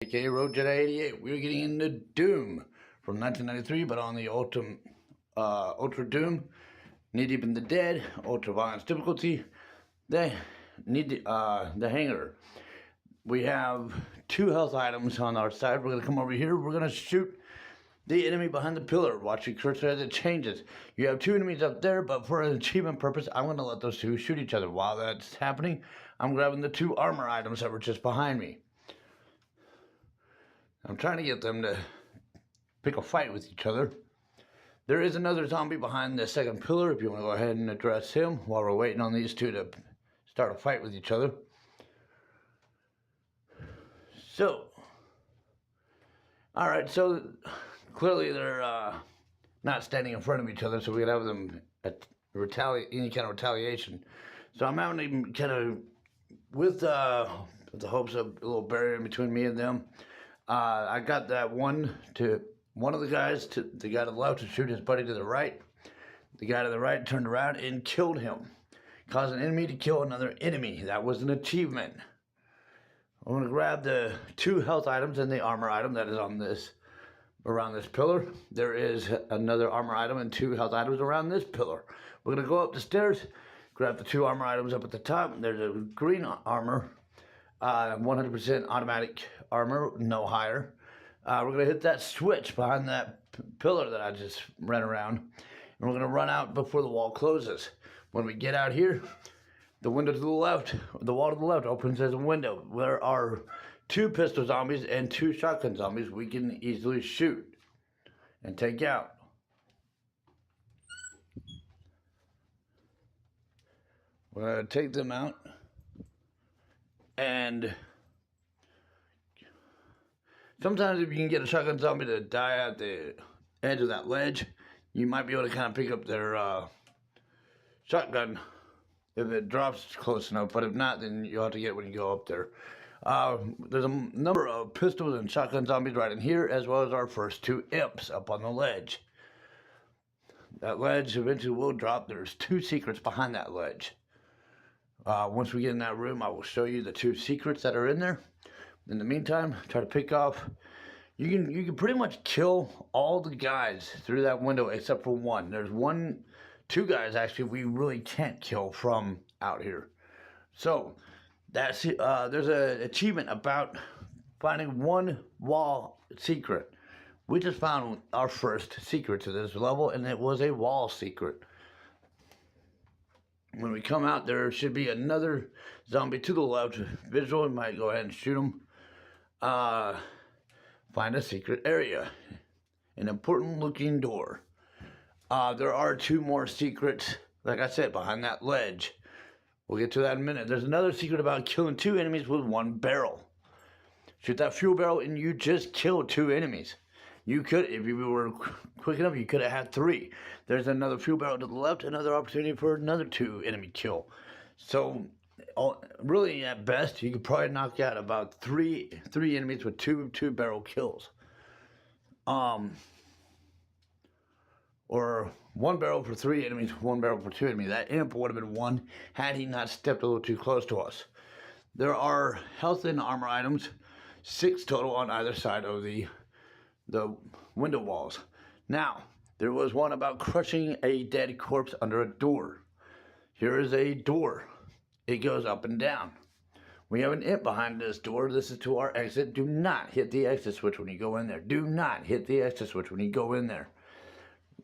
aka Road Jedi 88. We're getting into Doom from 1993, but on the Ultra Doom, Knee Deep in the Dead, Ultra Violence difficulty. They need the Hangar. We have 2 health items on our side. We're gonna come over here. We're gonna shoot the enemy behind the pillar. Watch your cursor as it changes. You have 2 enemies up there, but for an achievement purpose, I'm gonna let those 2 shoot each other. While that's happening, I'm grabbing the 2 armor items that were just behind me. I'm trying to get them to pick a fight with each other. There is another zombie behind the second pillar if you want to go ahead and address him while we're waiting on these 2 to start a fight with each other. So, alright, so clearly they're not standing in front of each other, so we can have them any kind of retaliation. So I'm having to kind of, with the hopes of a little barrier in between me and them, I got that one of the guys, the guy to the left, to shoot his buddy to the right. The guy to the right turned around and killed him. Caused an enemy to kill another enemy. That was an achievement. I'm going to grab the 2 health items and the armor item that is on around this pillar. There is another armor item and 2 health items around this pillar. We're going to go up the stairs, grab the 2 armor items up at the top. There's a green armor, 100% automatic armor, no higher. We're going to hit that switch behind that pillar that I just ran around, and we're going to run out before the wall closes. When we get out here, the window to the left, the wall to the left opens as a window. There are 2 pistol zombies and 2 shotgun zombies we can easily shoot and take out. We're going to take them out, and sometimes if you can get a shotgun zombie to die at the edge of that ledge, you might be able to kind of pick up their shotgun if it drops close enough, but if not, then you'll have to get it when you go up there. There's a number of pistols and shotgun zombies right in here, as well as our first 2 imps up on the ledge. That ledge eventually will drop. There's 2 secrets behind that ledge. Once we get in that room, I will show you the 2 secrets that are in there. In the meantime, try to pick off. You can pretty much kill all the guys through that window except for 1. There's 2 guys actually we really can't kill from out here. So that's there's an achievement about finding 1 wall secret. We just found our first secret to this level, and it was a wall secret. When we come out, there should be another zombie to the left. Visual, we might go ahead and shoot him. Find a secret area. An important looking door. There are 2 more secrets, like I said, behind that ledge. We'll get to that in a minute. There's another secret about killing 2 enemies with 1 barrel. Shoot that fuel barrel and you just killed 2 enemies. You could, if you were quick enough, you could have had 3. There's another fuel barrel to the left, another opportunity for another 2 enemy kill. So, really, at best, you could probably knock out about 3 enemies with 2 barrel kills. Or 1 barrel for 3 enemies, 1 barrel for 2 enemies. That imp would have been 1 had he not stepped a little too close to us. There are health and armor items, 6 total on either side of the window walls. Now, there was one about crushing a dead corpse under a door. Here is a door. It goes up and down. We have an imp behind this door. This is to our exit. Do not hit the exit switch when you go in there. Do not hit the exit switch when you go in there.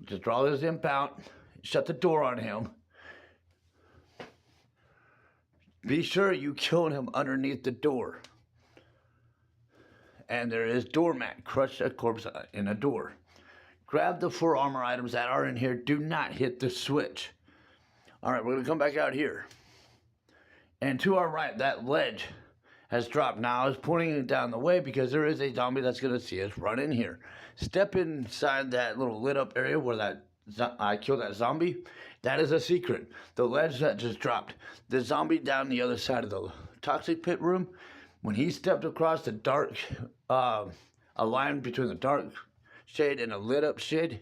Just draw this imp out. Shut the door on him. Be sure you kill him underneath the door. And there is DOORMAT. Crush a corpse in a door. Grab the 4 armor items that are in here. Do not hit the switch. Alright, we're going to come back out here. And to our right, that ledge has dropped. Now, I was pointing it down the way because there is a zombie that's going to see us run in here. Step inside that little lit up area where I killed that zombie. That is a secret. The ledge that just dropped. The zombie down the other side of the toxic pit room, when he stepped across the dark, a line between the dark shade and a lit up shade,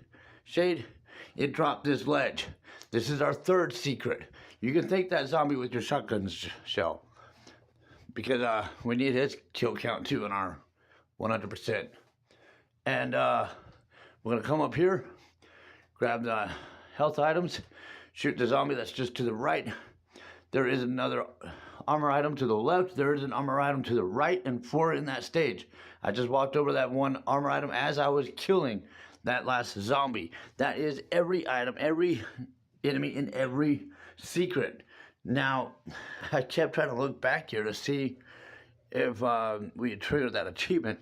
it dropped this ledge. This is our 3rd secret. You can take that zombie with your shotgun shell, because we need his kill count too in our 100%. And we're gonna come up here, grab the health items, shoot the zombie that's just to the right. There is another armor item to the left. There is an armor item to the right, and 4 in that stage. I just walked over that one armor item as I was killing that last zombie. That is every item, every enemy, and every secret. Now, I kept trying to look back here to see if we had triggered that achievement.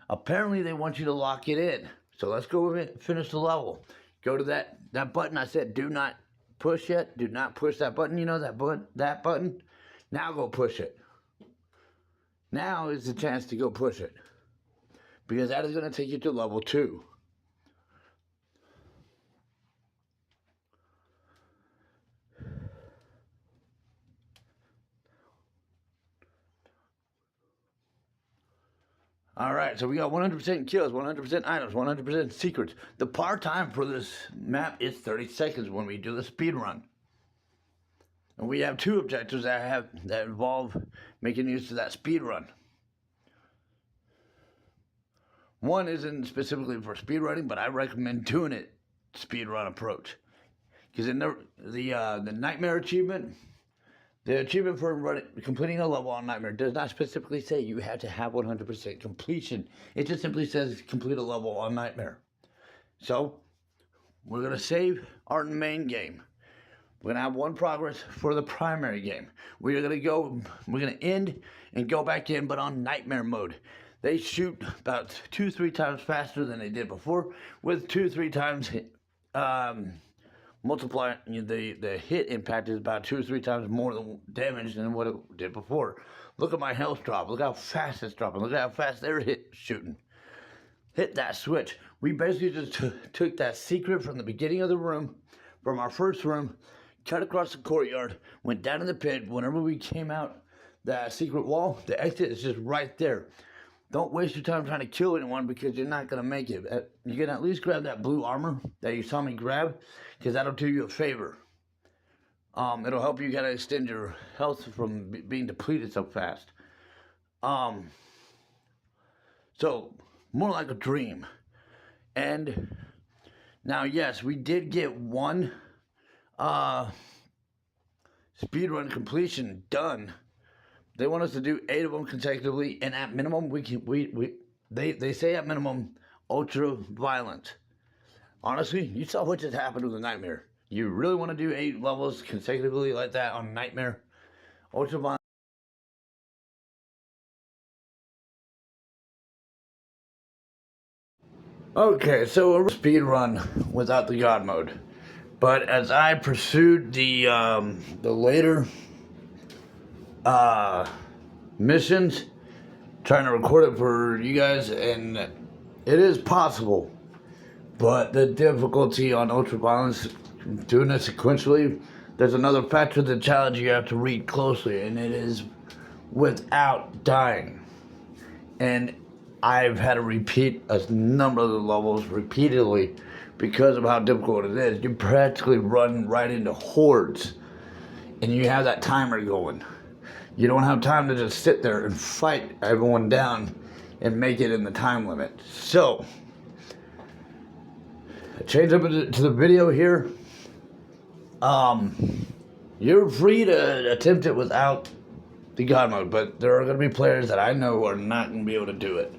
Apparently, they want you to lock it in. So let's go finish the level. Go to that button I said do not push yet. Do not push that button. You know that button? Now go push it. Now is the chance to go push it. Because that is going to take you to level 2. Alright, so we got 100% kills, 100% items, 100% secrets. The par time for this map is 30 seconds when we do the speed run. And we have 2 objectives that involve making use of that speed run. One isn't specifically for speed running, but I recommend doing it speed run approach. Because in the nightmare achievement, the achievement for completing a level on Nightmare does not specifically say you have to have 100% completion. It just simply says complete a level on Nightmare. So, we're going to save our main game. We're going to have 1 progress for the primary game. We're going to end and go back in, but on Nightmare mode. They shoot about 2-3 times faster than they did before, with 2-3 times multiply the hit impact is about 2 or 3 times more than damage than what it did before. Look at my health drop. Look how fast it's dropping. Look at how fast they're shooting. Hit that switch. We basically just took that secret from the beginning of the room, from our first room, cut across the courtyard, went down in the pit. Whenever we came out that secret wall, the exit is just right there. Don't waste your time trying to kill anyone because you're not going to make it. You can at least grab that blue armor that you saw me grab, because that'll do you a favor. It'll help you kind of extend your health from being depleted so fast. So, more like a dream. And now, yes, we did get 1 speedrun completion done. They want us to do 8 of them consecutively, and at minimum, they say at minimum, ultra violent. Honestly, you saw what just happened with the Nightmare. You really want to do 8 levels consecutively like that on Nightmare? Ultra violent. Okay, so a speed run without the God mode. But as I pursued the later missions, trying to record it for you guys, and it is possible, but the difficulty on ultraviolence, doing it sequentially, there's another factor to the challenge you have to read closely, and it is without dying. And I've had to repeat a number of the levels repeatedly because of how difficult it is. You practically run right into hordes, and you have that timer going. You don't have time to just sit there and fight everyone down and make it in the time limit. So, I change up to the video here. You're free to attempt it without the God mode, but there are going to be players that I know are not going to be able to do it.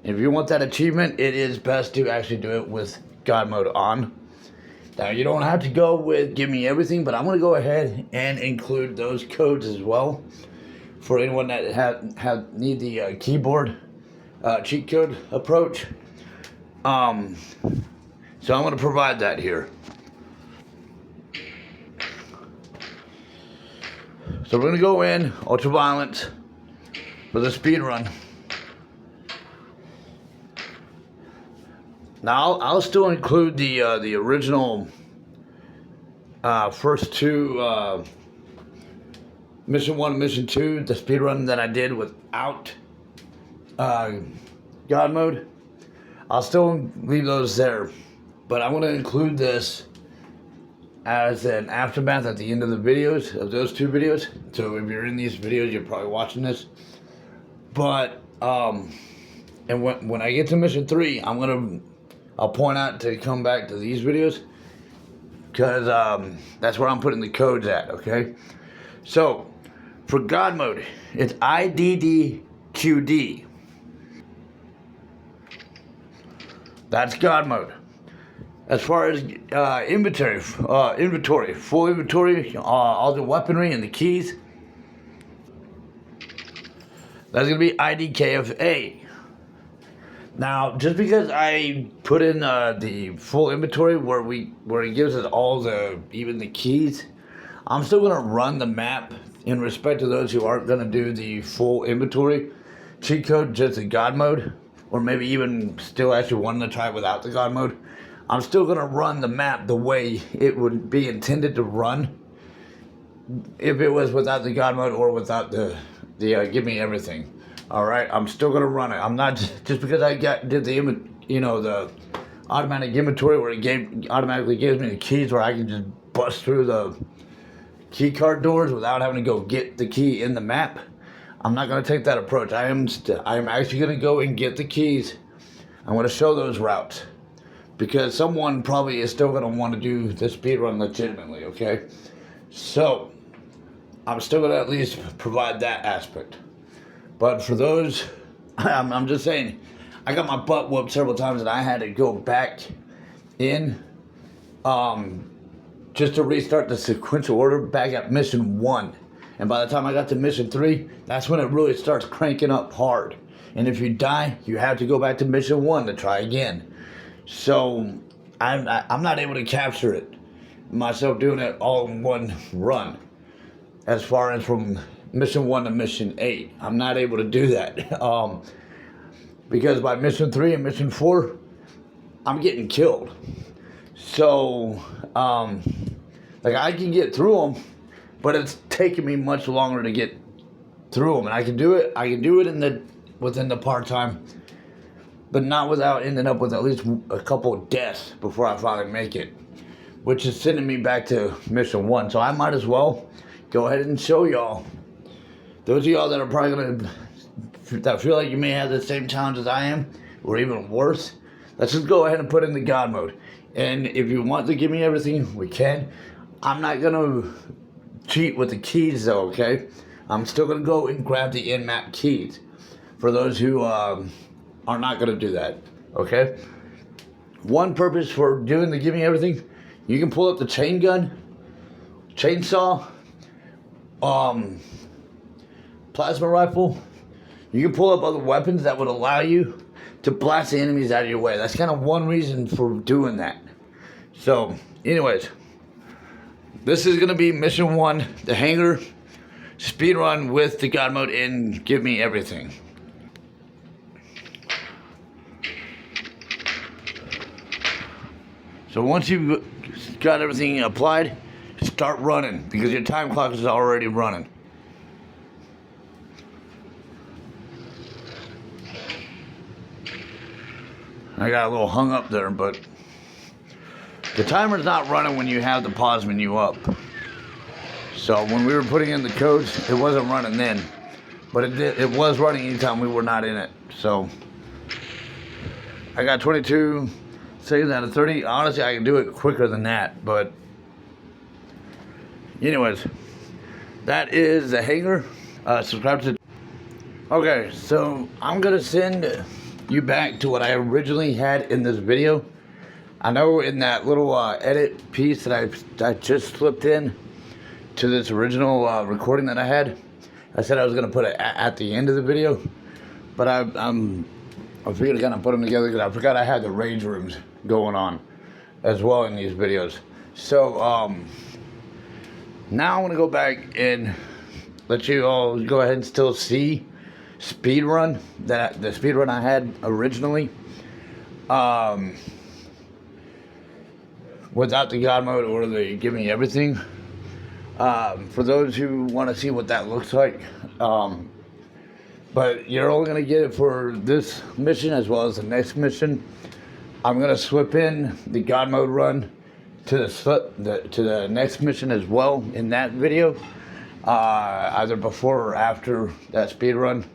If you want that achievement, it is best to actually do it with God mode on. Now, you don't have to go with give me everything, but I'm going to go ahead and include those codes as well for anyone that need the keyboard cheat code approach. So I'm going to provide that here. So we're going to go in ultraviolence for the speed run. Now I'll still include the original first 2 mission 1 and mission 2, the speed run that I did without God mode. I'll still leave those there, but I want to include this as an aftermath at the end of the videos, of those 2 videos. So if you're in these videos, you're probably watching this. But And when I get to mission 3, I'll point out to come back to these videos, because that's where I'm putting the codes at, okay? So, for God mode, it's IDDQD. That's God mode. As far as inventory, full inventory, all the weaponry and the keys, that's gonna be IDKFA. Now, just because I put in the full inventory where it gives us all even the keys, I'm still gonna run the map in respect to those who aren't gonna do the full inventory cheat code, just the God mode, or maybe even still actually wanting to try it without the God mode. I'm still gonna run the map the way it would be intended to run if it was without the God mode or without the give me everything. All right, I'm still gonna run it. I'm not just because I did the the automatic inventory where it automatically gives me the keys where I can just bust through the key card doors without having to go get the key in the map. I'm not gonna take that approach. I am actually gonna go and get the keys. I'm gonna show those routes, because someone probably is still gonna want to do the speedrun legitimately, okay? So, I'm still gonna at least provide that aspect. But for those, I'm just saying, I got my butt whooped several times and I had to go back in just to restart the sequential order back at mission 1. And by the time I got to mission 3, that's when it really starts cranking up hard. And if you die, you have to go back to mission 1 to try again. So I'm not able to capture it myself doing it all in one run. As far as from mission 1 to mission 8, I'm not able to do that because by mission 3 and mission 4, I'm getting killed. So like I can get through them, but it's taking me much longer to get through them, and I can do it within the part-time, but not without ending up with at least a couple of deaths before I finally make it, which is sending me back to mission 1. So I might as well go ahead and show y'all. Those of y'all that are probably that feel like you may have the same challenge as I am, or even worse, let's just go ahead and put in the God mode. And if you want to give me everything, we can. I'm not gonna cheat with the keys though, okay? I'm still gonna go and grab the in-map keys for those who are not gonna do that, okay? One purpose for doing the give me everything, you can pull up the chain gun, chainsaw, plasma rifle. You can pull up other weapons that would allow you to blast the enemies out of your way. That's kind of one reason for doing that. So, anyways, this is gonna be mission 1, the Hangar speedrun with the God mode and give me everything. So once you've got everything applied, start running, because your time clock is already running. I got a little hung up there, but the timer's not running when you have the pause menu up. So when we were putting in the codes, it wasn't running then, but it was running anytime we were not in it. So I got 22 seconds out of 30. Honestly, I can do it quicker than that, but anyways, that is the Hangar. Subscribe to. Okay, so I'm gonna send you back to what I originally had in this video. I know in that little edit piece that I just slipped in to this original recording that I had, I said I was gonna put it at the end of the video, but I figured to kind of put them together because I forgot I had the rage rooms going on as well in these videos. So now I'm gonna go back and let you all go ahead and still see speedrun, the speedrun I had originally, without the God mode or the give me everything. For those who want to see what that looks like, but you're only gonna get it for this mission as well as the next mission. I'm gonna slip in the God mode run to the next mission as well in that video, either before or after that speed run.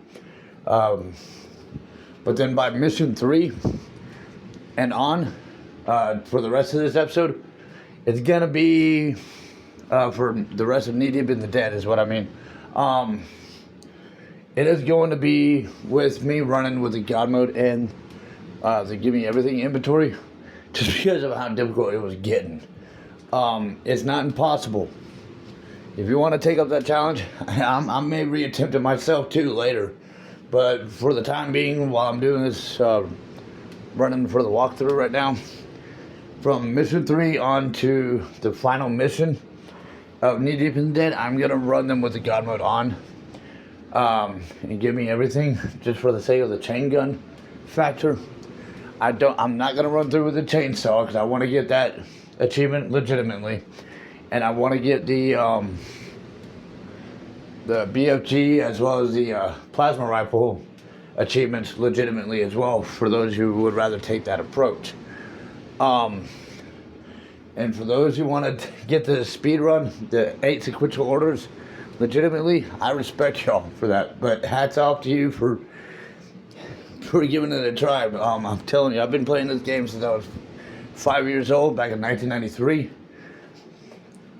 But then by mission 3 and on, for the rest of this episode, it's gonna be for the rest of Knee Deep in the Dead is what I mean. It is going to be with me running with the God mode and the Give Me Everything inventory, just because of how difficult it was getting. It's not impossible. If you want to take up that challenge, I may reattempt it myself too later. But for the time being, while I'm doing this, running for the walkthrough right now, from mission 3 on to the final mission of Knee Deep in the Dead, I'm gonna run them with the God mode on, and Give Me Everything, just for the sake of the chain gun factor. I'm not gonna run through with the chainsaw because I want to get that achievement legitimately, and I want to get the BFG as well as the plasma rifle achievements legitimately as well, for those who would rather take that approach. And for those who want to get the speed run, the 8 sequential orders legitimately, I respect y'all for that. But hats off to you for giving it a try. I'm telling you, I've been playing this game since I was 5 years old, back in 1993.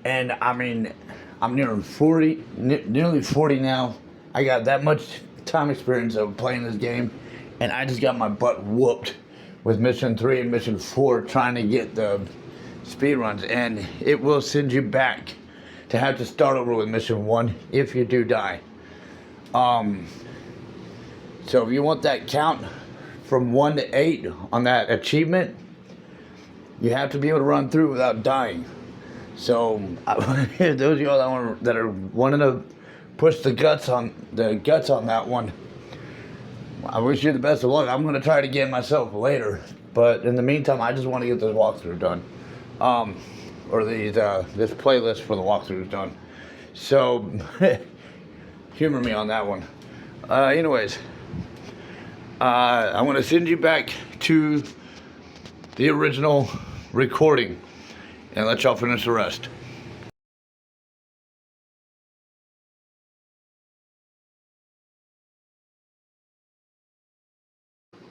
And I mean, I'm nearly 40 now. I got that much time experience of playing this game, and I just got my butt whooped with mission 3 and mission 4 trying to get the speed runs, and it will send you back to have to start over with mission 1 if you do die. So if you want that count from 1 to 8 on that achievement, you have to be able to run through without dying. So those of y'all that are wanting to push the guts on that one, I wish you the best of luck. I'm going to try it again myself later, but in the meantime, I just want to get this walkthrough done, or this playlist for the walkthroughs done. So humor me on that one. Anyways, I'm going to send you back to the original recording and let y'all finish the rest.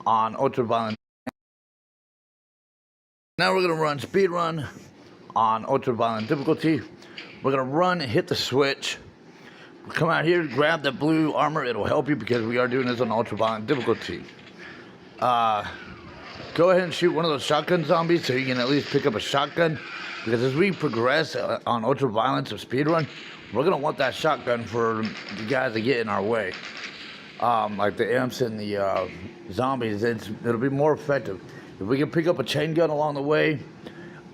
On ultraviolet. Now we're gonna run speedrun on ultraviolet difficulty. We're gonna run, hit the switch. Come out here, grab the blue armor. It'll help you because we are doing this on ultraviolet difficulty. Go ahead and shoot one of those shotgun zombies so you can at least pick up a shotgun. Because as we progress on ultraviolence of speedrun, we're gonna want that shotgun for the guys that get in our way. Like the imps and the zombies, it'll be more effective. If we can pick up a chain gun along the way,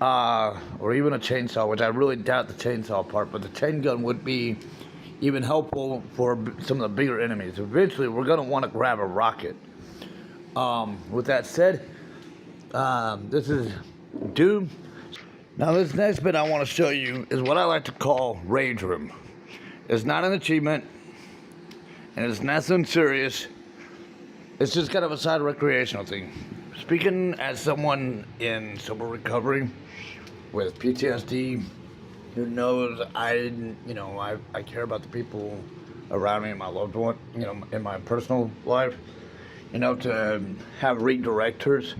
or even a chainsaw, which I really doubt the chainsaw part, but the chain gun would be even helpful for some of the bigger enemies. Eventually, we're gonna want to grab a rocket. With that said, this is Doom. Now this next bit I want to show you is what I like to call Rage Room. It's not an achievement, and it's not so serious. It's just kind of a side recreational thing. Speaking as someone in sober recovery with PTSD, who knows I care about the people around me and my loved one, in my personal life, to have redirectors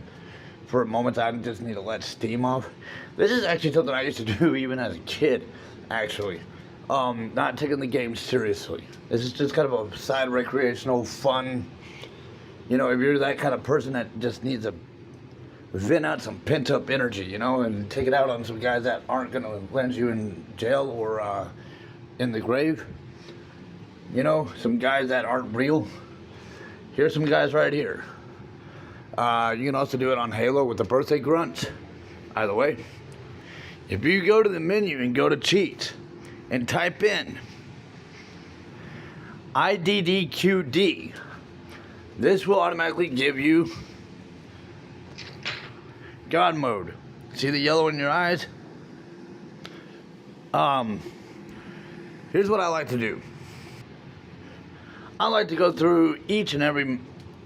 for moments I just need to let steam off. This is actually something I used to do even as a kid, actually. Not taking the game seriously. This is just kind of a side recreational fun. If you're that kind of person that just needs to vent out some pent-up energy, and take it out on some guys that aren't going to land you in jail or in the grave. Some guys that aren't real. Here's some guys right here. You can also do it on Halo with the birthday grunts. Either way, if you go to the menu and go to cheat and type in IDDQD, this will automatically give you God mode. See the yellow in your eyes? Here's what I like to do. I like to go through each and every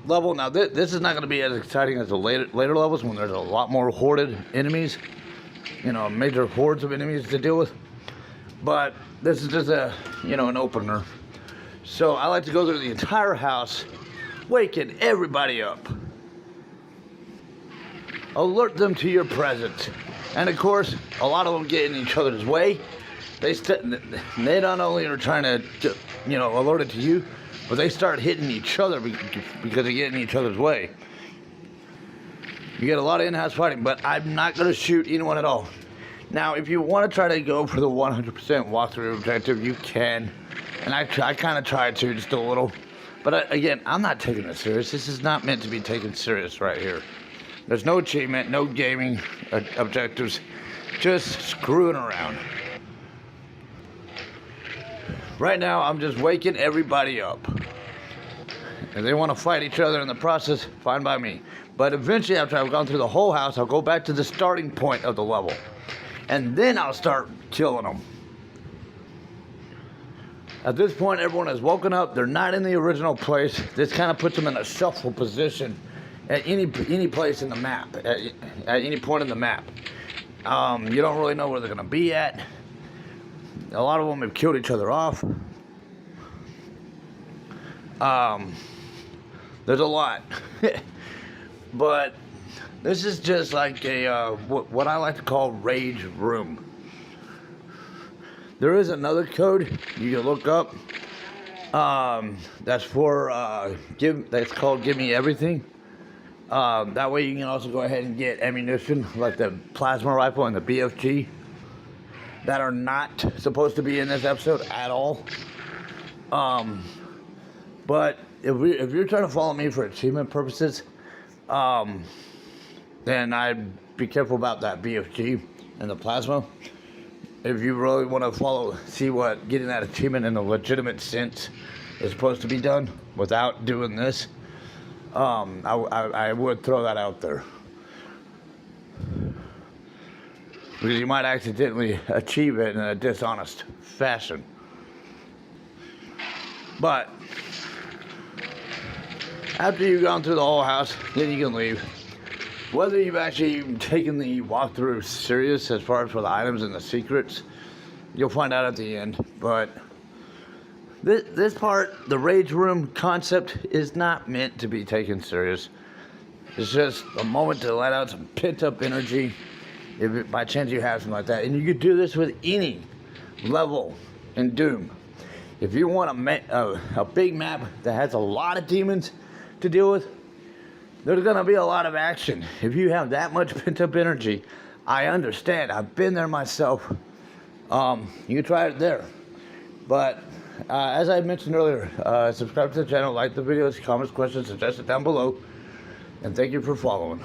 level. Now this is not going to be as exciting as the later levels when there's a lot more hoarded enemies, major hordes of enemies to deal with. But this is just an opener. So I like to go through the entire house waking everybody up. Alert them to your presence. And of course, a lot of them get in each other's way. They not only are trying to, alert it to you, but they start hitting each other because they get in each other's way. You get a lot of in-house fighting, but I'm not going to shoot anyone at all. Now, if you want to try to go for the 100% walkthrough objective, you can. And I kind of tried to, just a little. But again, I'm not taking this serious. This is not meant to be taken serious right here. There's no achievement, no gaming objectives, just screwing around. Right now, I'm just waking everybody up. If they want to fight each other in the process, fine by me. But eventually, after I've gone through the whole house, I'll go back to the starting point of the level. And then I'll start killing them. At this point, everyone has woken up. They're not in the original place. This kind of puts them in a shuffle position at any place in the map, at any point in the map. You don't really know where they're going to be at. A lot of them have killed each other off. There's a lot. But this is just like a what I like to call rage room. There is another code you can look up. That's for that's called Give Me Everything. That way you can also go ahead and get ammunition like the plasma rifle and the BFG that are not supposed to be in this episode at all. But if you're trying to follow me for achievement purposes, then I'd be careful about that BFG and the plasma. If you really want to see what getting that achievement in a legitimate sense is supposed to be done without doing this, I would throw that out there. Because you might accidentally achieve it in a dishonest fashion. But after you've gone through the whole house, then you can leave. Whether you've actually taken the walkthrough serious as far as for the items and the secrets, you'll find out at the end. But this part, the rage room concept, is not meant to be taken serious. It's just a moment to let out some pent-up energy, if by chance you have something like that. And you could do this with any level in Doom. If you want a big map that has a lot of demons to deal with, there's going to be a lot of action. If you have that much pent-up energy, I understand. I've been there myself. You can try it there. But as I mentioned earlier, subscribe to the channel, like the videos, comments, questions, suggest it down below. And thank you for following.